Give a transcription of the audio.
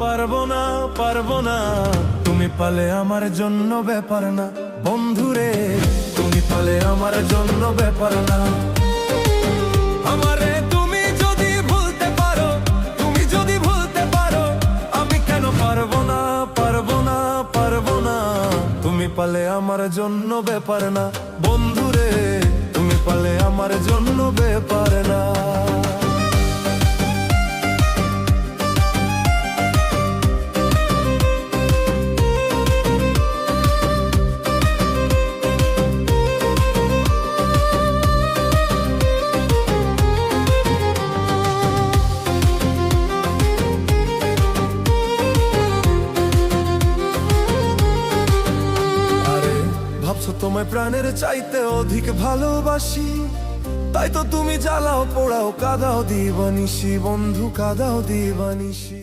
পারবো না, পারবো না, তুমি পালে আমার জন্য ব্যাপার না। বন্ধুরে তুমি পালে আমার জন্য ব্যাপার না। আমারে তুমি যদি ভুলতে পারো, তুমি যদি ভুলতে পারো, আমি কেন পারবো না, পারবো না, পারবো না, তুমি পালে আমার জন্য ব্যাপার না। বন্ধুরে তুমি পালে আমার জন্য ব্যাপার না। ভাবছো তোমায় প্রাণের চাইতে অধিক ভালোবাসি, তাই তো তুমি জ্বালাও পোড়াও কাঁদাও দিবানিশি, বন্ধু কাঁদাও দিবানিশি।